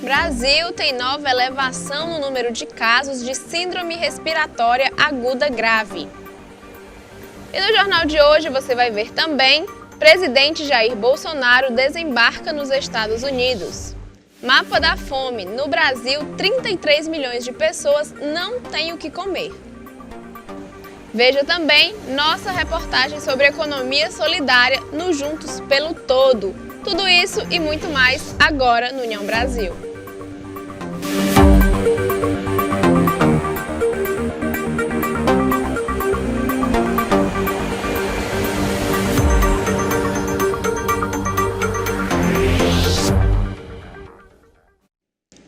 Brasil tem nova elevação no número de casos de síndrome respiratória aguda grave. E no jornal de hoje você vai ver também: presidente Jair Bolsonaro desembarca nos Estados Unidos. Mapa da fome. No Brasil, 33 milhões de pessoas não têm o que comer. Veja também nossa reportagem sobre economia solidária no Juntos pelo Todo. Tudo isso e muito mais agora no União Brasil.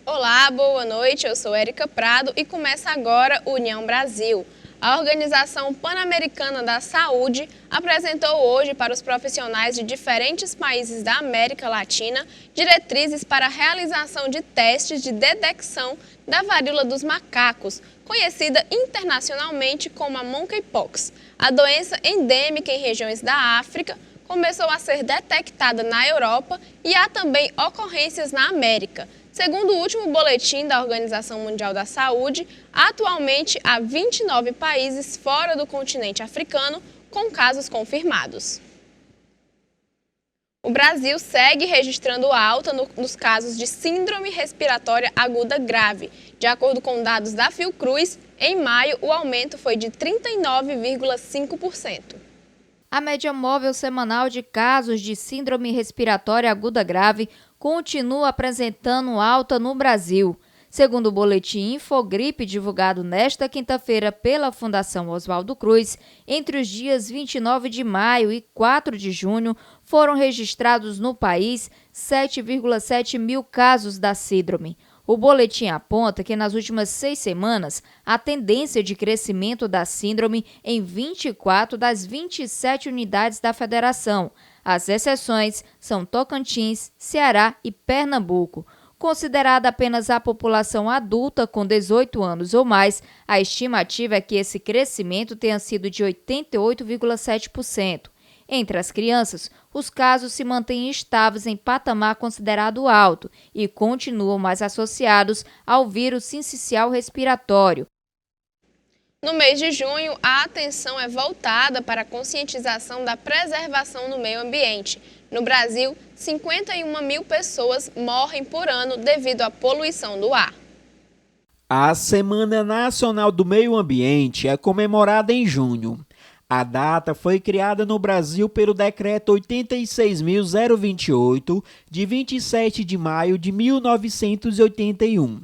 Olá, boa noite, eu sou Érica Prado e começa agora o União Brasil. A Organização Pan-Americana da Saúde apresentou hoje para os profissionais de diferentes países da América Latina diretrizes para a realização de testes de detecção da varíola dos macacos, conhecida internacionalmente como a monkeypox. A doença endêmica em regiões da África começou a ser detectada na Europa e há também ocorrências na América. Segundo o último boletim da Organização Mundial da Saúde, atualmente há 29 países fora do continente africano com casos confirmados. O Brasil segue registrando alta nos casos de síndrome respiratória aguda grave. De acordo com dados da Fiocruz, em maio o aumento foi de 39,5%. A média móvel semanal de casos de síndrome respiratória aguda grave continua apresentando alta no Brasil. Segundo o boletim Infogripe divulgado nesta quinta-feira pela Fundação Oswaldo Cruz, entre os dias 29 de maio e 4 de junho foram registrados no país 7,7 mil casos da síndrome. O boletim aponta que nas últimas 6 semanas, a tendência de crescimento da síndrome em 24 das 27 unidades da federação. As exceções são Tocantins, Ceará e Pernambuco. Considerada apenas a população adulta com 18 anos ou mais, a estimativa é que esse crescimento tenha sido de 88,7%. Entre as crianças, os casos se mantêm estáveis em patamar considerado alto e continuam mais associados ao vírus sincicial respiratório. No mês de junho, a atenção é voltada para a conscientização da preservação do meio ambiente. No Brasil, 51 mil pessoas morrem por ano devido à poluição do ar. A Semana Nacional do Meio Ambiente é comemorada em junho. A data foi criada no Brasil pelo Decreto 86.028, de 27 de maio de 1981.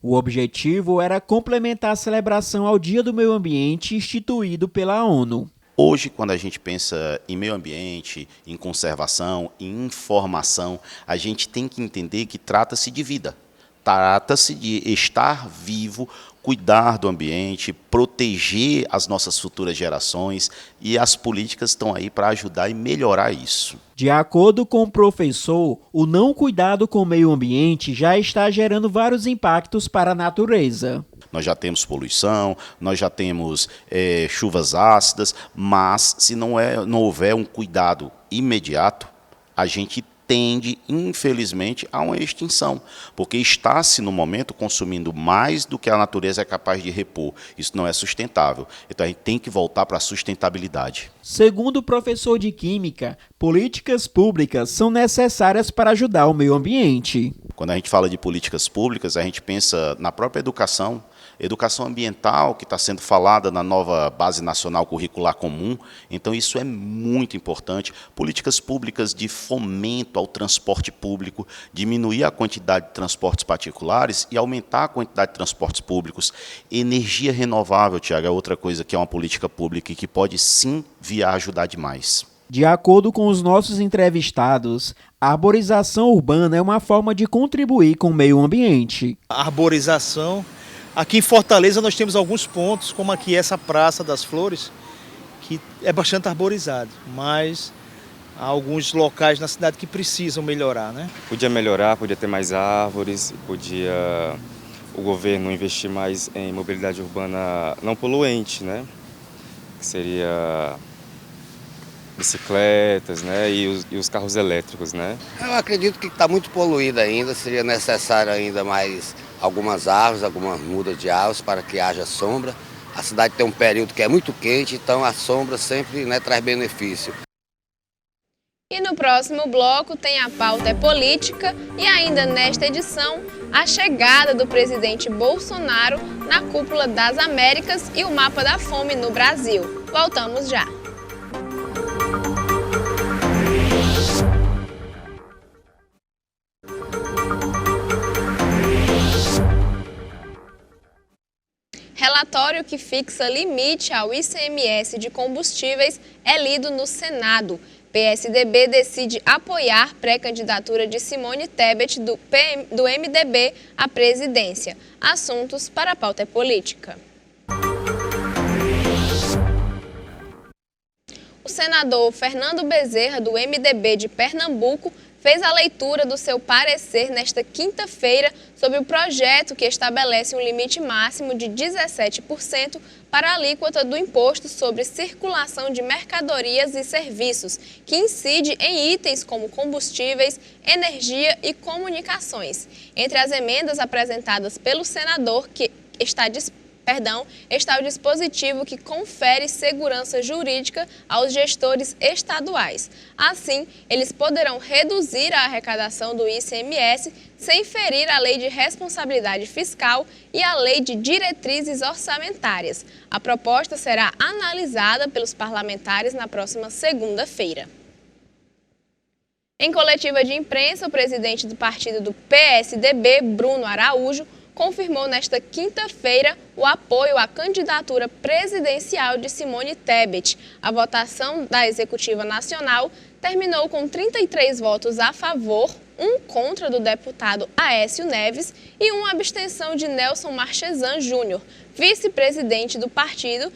O objetivo era complementar a celebração ao Dia do Meio Ambiente instituído pela ONU. Hoje, quando a gente pensa em meio ambiente, em conservação, em informação, a gente tem que entender que trata-se de vida. Trata-se de estar vivo, cuidar do ambiente, proteger as nossas futuras gerações, e as políticas estão aí para ajudar e melhorar isso. De acordo com o professor, o não cuidado com o meio ambiente já está gerando vários impactos para a natureza. Nós já temos poluição, nós já temos chuvas ácidas, mas se não houver um cuidado imediato, a gente tende, infelizmente, a uma extinção, porque está-se, no momento, consumindo mais do que a natureza é capaz de repor. Isso não é sustentável. Então, a gente tem que voltar para a sustentabilidade. Segundo o professor de Química, políticas públicas são necessárias para ajudar o meio ambiente. Quando a gente fala de políticas públicas, a gente pensa na própria educação ambiental, que está sendo falada na nova Base Nacional Curricular Comum. Então, isso é muito importante. Políticas públicas de fomento ao transporte público, diminuir a quantidade de transportes particulares e aumentar a quantidade de transportes públicos. Energia renovável, Tiago, é outra coisa que é uma política pública e que pode sim vir a ajudar demais. De acordo com os nossos entrevistados, a arborização urbana é uma forma de contribuir com o meio ambiente. A arborização, aqui em Fortaleza nós temos alguns pontos, como aqui essa Praça das Flores, que é bastante arborizado, mas há alguns locais na cidade que precisam melhorar, né? Podia melhorar, podia ter mais árvores, podia o governo investir mais em mobilidade urbana não poluente, né? Que seria bicicletas, né, e os carros elétricos, né? Eu acredito que está muito poluído ainda, seria necessário ainda mais algumas árvores, algumas mudas de árvores para que haja sombra. A cidade tem um período que é muito quente, então a sombra sempre, né, traz benefício. E no próximo bloco tem a pauta política e ainda nesta edição, a chegada do presidente Bolsonaro na Cúpula das Américas e o mapa da fome no Brasil. Voltamos já. Relatório que fixa limite ao ICMS de combustíveis é lido no Senado. PSDB decide apoiar pré-candidatura de Simone Tebet do MDB à presidência. Assuntos para a pauta política. O senador Fernando Bezerra, do MDB de Pernambuco, fez a leitura do seu parecer nesta quinta-feira sobre o projeto que estabelece um limite máximo de 17% para a alíquota do imposto sobre circulação de mercadorias e serviços, que incide em itens como combustíveis, energia e comunicações. Entre as emendas apresentadas pelo senador, está o dispositivo que confere segurança jurídica aos gestores estaduais. Assim, eles poderão reduzir a arrecadação do ICMS sem ferir a Lei de Responsabilidade Fiscal e a Lei de Diretrizes Orçamentárias. A proposta será analisada pelos parlamentares na próxima segunda-feira. Em coletiva de imprensa, o presidente do partido do PSDB, Bruno Araújo, confirmou nesta quinta-feira o apoio à candidatura presidencial de Simone Tebet. A votação da Executiva Nacional terminou com 33 votos a favor, 1 contra do deputado Aécio Neves e 1 abstenção de Nelson Marchesan Júnior, vice-presidente do partido.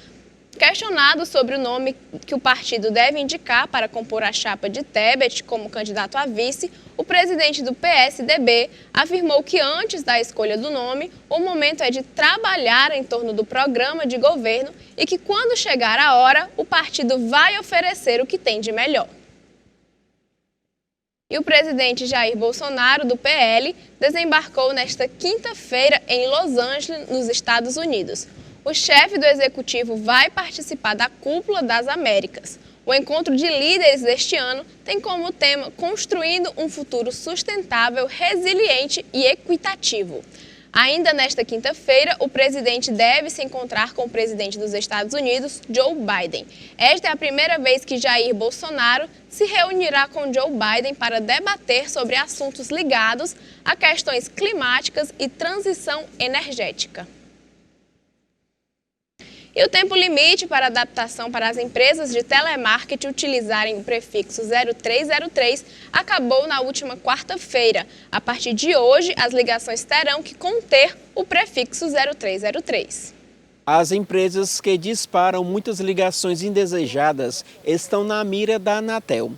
Questionado sobre o nome que o partido deve indicar para compor a chapa de Tebet como candidato a vice, o presidente do PSDB afirmou que antes da escolha do nome, o momento é de trabalhar em torno do programa de governo e que quando chegar a hora, o partido vai oferecer o que tem de melhor. E o presidente Jair Bolsonaro, do PL, desembarcou nesta quinta-feira em Los Angeles, nos Estados Unidos. O chefe do executivo vai participar da Cúpula das Américas. O encontro de líderes deste ano tem como tema Construindo um Futuro Sustentável, Resiliente e Equitativo. Ainda nesta quinta-feira, o presidente deve se encontrar com o presidente dos Estados Unidos, Joe Biden. Esta é a primeira vez que Jair Bolsonaro se reunirá com Joe Biden para debater sobre assuntos ligados a questões climáticas e transição energética. E o tempo limite para adaptação para as empresas de telemarketing utilizarem o prefixo 0303 acabou na última quarta-feira. A partir de hoje, as ligações terão que conter o prefixo 0303. As empresas que disparam muitas ligações indesejadas estão na mira da Anatel.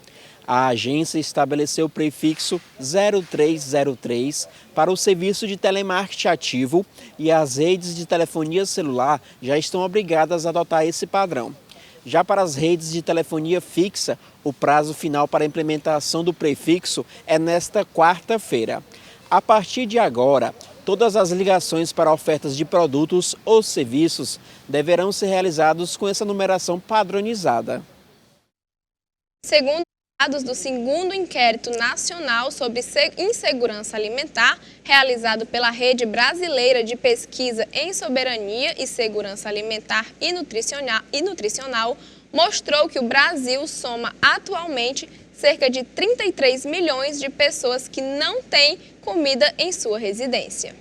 A agência estabeleceu o prefixo 0303 para o serviço de telemarketing ativo e as redes de telefonia celular já estão obrigadas a adotar esse padrão. Já para as redes de telefonia fixa, o prazo final para a implementação do prefixo é nesta quarta-feira. A partir de agora, todas as ligações para ofertas de produtos ou serviços deverão ser realizadas com essa numeração padronizada. Segundo dados do segundo inquérito nacional sobre insegurança alimentar, realizado pela Rede Brasileira de Pesquisa em Soberania e Segurança Alimentar e Nutricional, mostrou que o Brasil soma atualmente cerca de 33 milhões de pessoas que não têm comida em sua residência.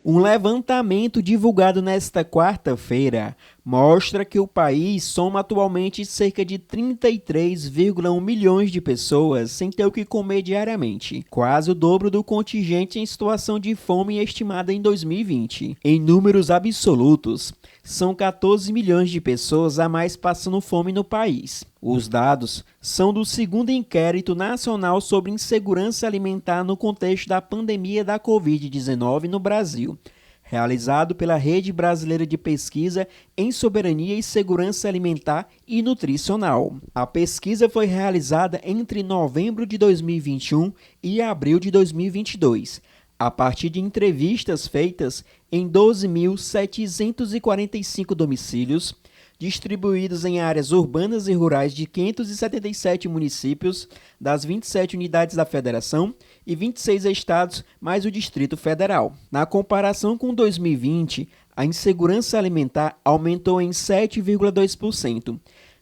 Um levantamento divulgado nesta quarta-feira mostra que o país soma atualmente cerca de 33,1 milhões de pessoas sem ter o que comer diariamente, quase o dobro do contingente em situação de fome estimada em 2020. Em números absolutos, são 14 milhões de pessoas a mais passando fome no país. Os dados são do segundo inquérito nacional sobre insegurança alimentar no contexto da pandemia da Covid-19 no Brasil, realizado pela Rede Brasileira de Pesquisa em Soberania e Segurança Alimentar e Nutricional. A pesquisa foi realizada entre novembro de 2021 e abril de 2022, a partir de entrevistas feitas em 12.745 domicílios, distribuídos em áreas urbanas e rurais de 577 municípios, das 27 unidades da Federação e 26 estados, mais o Distrito Federal. Na comparação com 2020, a insegurança alimentar aumentou em 7,2%.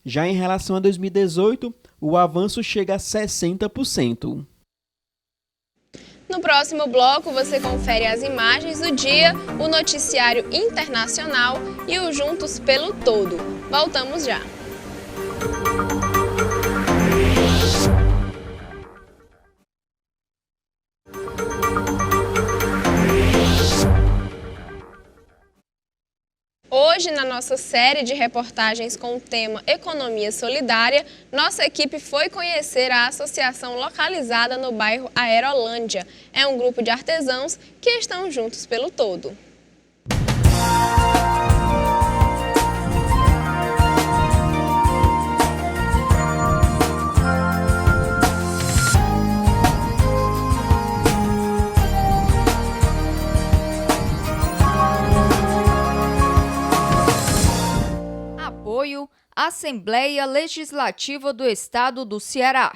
Já em relação a 2018, o avanço chega a 60%. No próximo bloco, você confere as imagens do dia, o noticiário internacional e o Juntos pelo Todo. Voltamos já. Hoje, na nossa série de reportagens com o tema Economia Solidária, nossa equipe foi conhecer a associação localizada no bairro Aerolândia. É um grupo de artesãos que estão juntos pelo todo. Apoio Assembleia Legislativa do Estado do Ceará.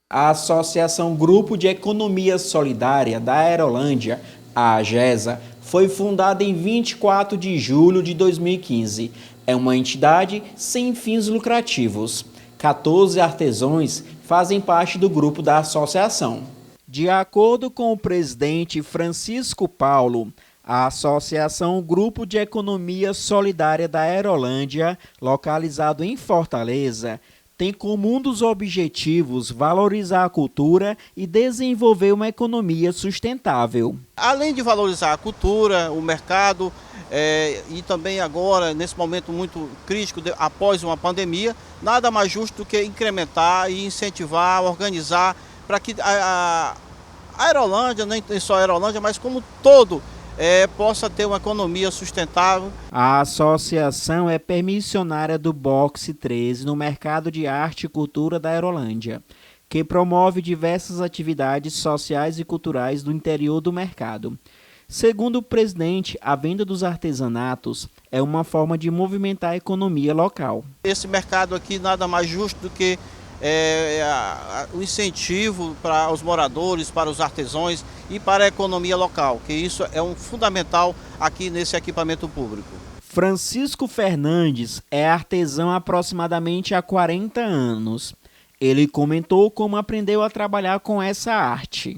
A Associação Grupo de Economia Solidária da Aerolândia, a AGESA, foi fundada em 24 de julho de 2015. É uma entidade sem fins lucrativos. 14 artesãos fazem parte do grupo da associação. De acordo com o presidente Francisco Paulo, a Associação Grupo de Economia Solidária da Aerolândia, localizado em Fortaleza, tem como um dos objetivos valorizar a cultura e desenvolver uma economia sustentável. Além de valorizar a cultura, o mercado e também agora, nesse momento muito crítico, após uma pandemia, nada mais justo do que incrementar e incentivar, organizar para que a Aerolândia, nem só a Aerolândia, mas como todo, possa ter uma economia sustentável. A associação é permissionária do Boxe 13 no mercado de arte e cultura da Aerolândia, que promove diversas atividades sociais e culturais do interior do mercado. Segundo o presidente, a venda dos artesanatos é uma forma de movimentar a economia local. Esse mercado aqui nada mais justo do que o incentivo para os moradores, para os artesãos e para a economia local, que isso é um fundamental aqui nesse equipamento público. Francisco Fernandes é artesão há aproximadamente há 40 anos. Ele comentou como aprendeu a trabalhar com essa arte.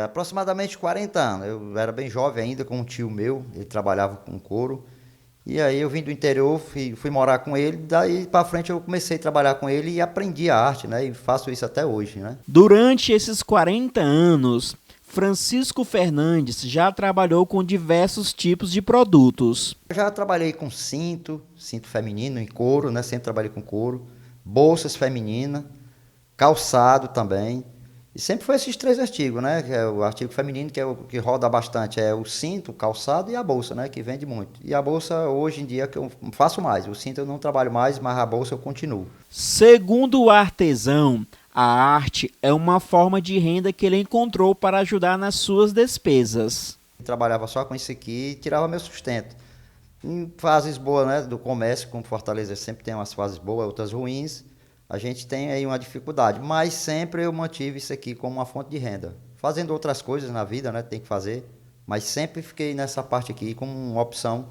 Aproximadamente 40 anos. Eu era bem jovem ainda com um tio meu, ele trabalhava com couro. E aí eu vim do interior, fui morar com ele, daí para frente eu comecei a trabalhar com ele e aprendi a arte, né? E faço isso até hoje, né? Durante esses 40 anos, Francisco Fernandes já trabalhou com diversos tipos de produtos. Eu já trabalhei com cinto feminino em couro, né? Sempre trabalhei com couro, bolsas femininas, calçado também. E sempre foi esses três artigos, né? Que é o artigo feminino, que é o que roda bastante, é o cinto, o calçado e a bolsa, né? Que vende muito. E a bolsa, hoje em dia, que eu faço mais. O cinto eu não trabalho mais, mas a bolsa eu continuo. Segundo o artesão, a arte é uma forma de renda que ele encontrou para ajudar nas suas despesas. Eu trabalhava só com isso aqui e tirava meu sustento. Em fases boas, né? Do comércio, como Fortaleza sempre tem umas fases boas, outras ruins. A gente tem aí uma dificuldade, mas sempre eu mantive isso aqui como uma fonte de renda. Fazendo outras coisas na vida, né, tem que fazer, mas sempre fiquei nessa parte aqui como uma opção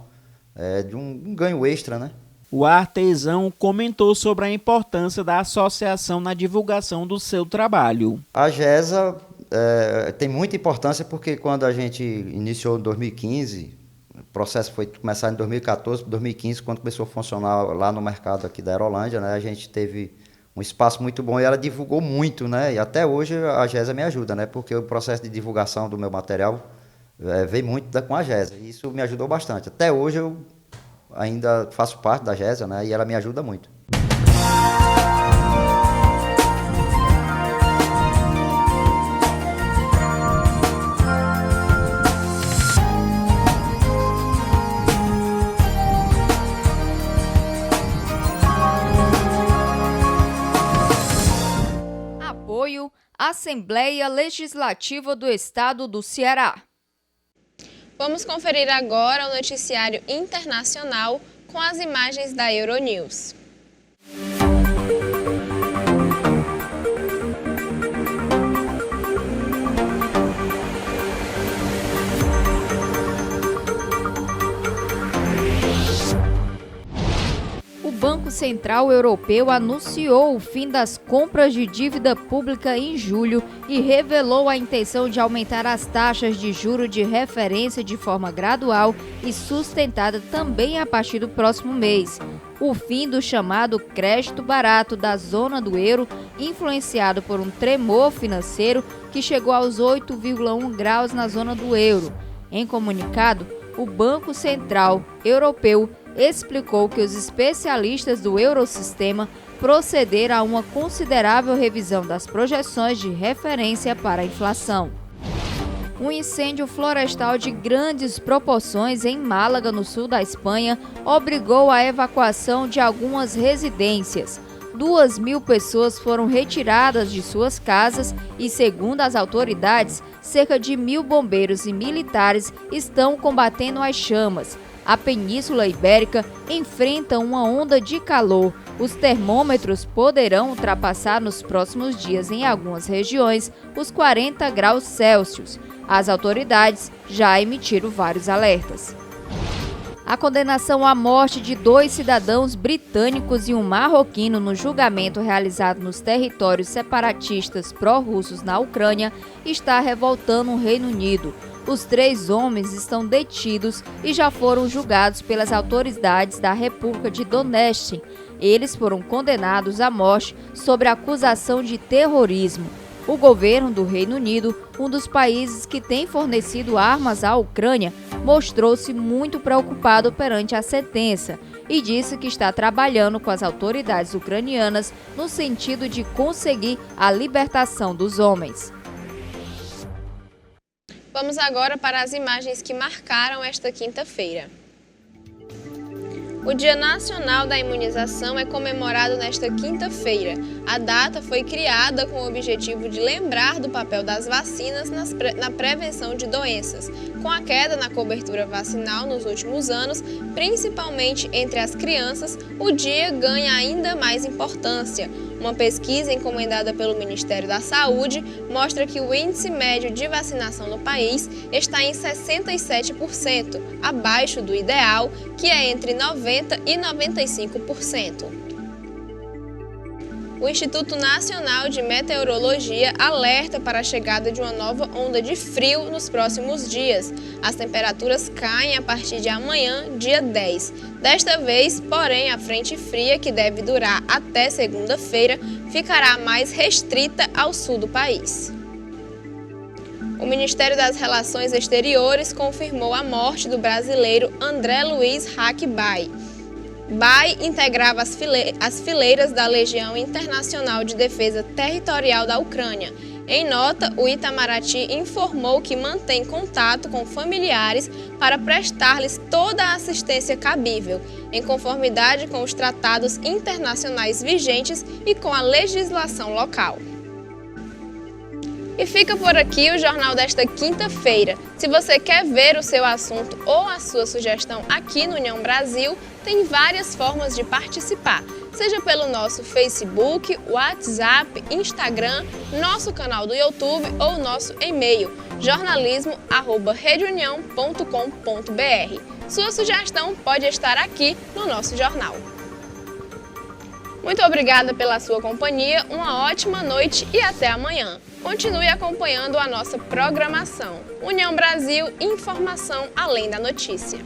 de um ganho extra, né? O artesão comentou sobre a importância da associação na divulgação do seu trabalho. A AGESA tem muita importância porque quando a gente iniciou em 2015, o processo foi começar em 2014, 2015, quando começou a funcionar lá no mercado aqui da Aerolândia, né, a gente teve um espaço muito bom e ela divulgou muito, né? E até hoje a AGESA me ajuda, né? Porque o processo de divulgação do meu material veio muito com a AGESA. E isso me ajudou bastante. Até hoje eu ainda faço parte da AGESA, né? E ela me ajuda muito. Assembleia Legislativa do Estado do Ceará. Vamos conferir agora o noticiário internacional com as imagens da Euronews. O Banco Central Europeu anunciou o fim das compras de dívida pública em julho e revelou a intenção de aumentar as taxas de juros de referência de forma gradual e sustentada também a partir do próximo mês. O fim do chamado crédito barato da zona do euro, influenciado por um tremor financeiro que chegou aos 8,1 graus na zona do euro. Em comunicado, o Banco Central Europeu explicou que os especialistas do Eurosistema procederam a uma considerável revisão das projeções de referência para a inflação. Um incêndio florestal de grandes proporções em Málaga, no sul da Espanha, obrigou a evacuação de algumas residências. 2.000 pessoas foram retiradas de suas casas e, segundo as autoridades, cerca de 1.000 bombeiros e militares estão combatendo as chamas. A Península Ibérica enfrenta uma onda de calor. Os termômetros poderão ultrapassar nos próximos dias em algumas regiões os 40 graus Celsius. As autoridades já emitiram vários alertas. A condenação à morte de 2 cidadãos britânicos e um marroquino no julgamento realizado nos territórios separatistas pró-russos na Ucrânia está revoltando o Reino Unido. Os 3 homens estão detidos e já foram julgados pelas autoridades da República de Donetsk. Eles foram condenados à morte sob acusação de terrorismo. O governo do Reino Unido, um dos países que tem fornecido armas à Ucrânia, mostrou-se muito preocupado perante a sentença e disse que está trabalhando com as autoridades ucranianas no sentido de conseguir a libertação dos homens. Vamos agora para as imagens que marcaram esta quinta-feira. O Dia Nacional da Imunização é comemorado nesta quinta-feira. A data foi criada com o objetivo de lembrar do papel das vacinas na prevenção de doenças. Com a queda na cobertura vacinal nos últimos anos, principalmente entre as crianças, o dia ganha ainda mais importância. Uma pesquisa encomendada pelo Ministério da Saúde mostra que o índice médio de vacinação no país está em 67%, abaixo do ideal, que é entre 90% e 95%. O Instituto Nacional de Meteorologia alerta para a chegada de uma nova onda de frio nos próximos dias. As temperaturas caem a partir de amanhã, dia 10. Desta vez, porém, a frente fria, que deve durar até segunda-feira, ficará mais restrita ao sul do país. O Ministério das Relações Exteriores confirmou a morte do brasileiro André Luiz Haque Bai. Bai integrava as fileiras da Legião Internacional de Defesa Territorial da Ucrânia. Em nota, o Itamaraty informou que mantém contato com familiares para prestar-lhes toda a assistência cabível, em conformidade com os tratados internacionais vigentes e com a legislação local. E fica por aqui o jornal desta quinta-feira. Se você quer ver o seu assunto ou a sua sugestão aqui no União Brasil, tem várias formas de participar, seja pelo nosso Facebook, WhatsApp, Instagram, nosso canal do YouTube ou nosso e-mail, jornalismo@redeunião.com.br. Sua sugestão pode estar aqui no nosso jornal. Muito obrigada pela sua companhia, uma ótima noite e até amanhã. Continue acompanhando a nossa programação. União Brasil, informação além da notícia.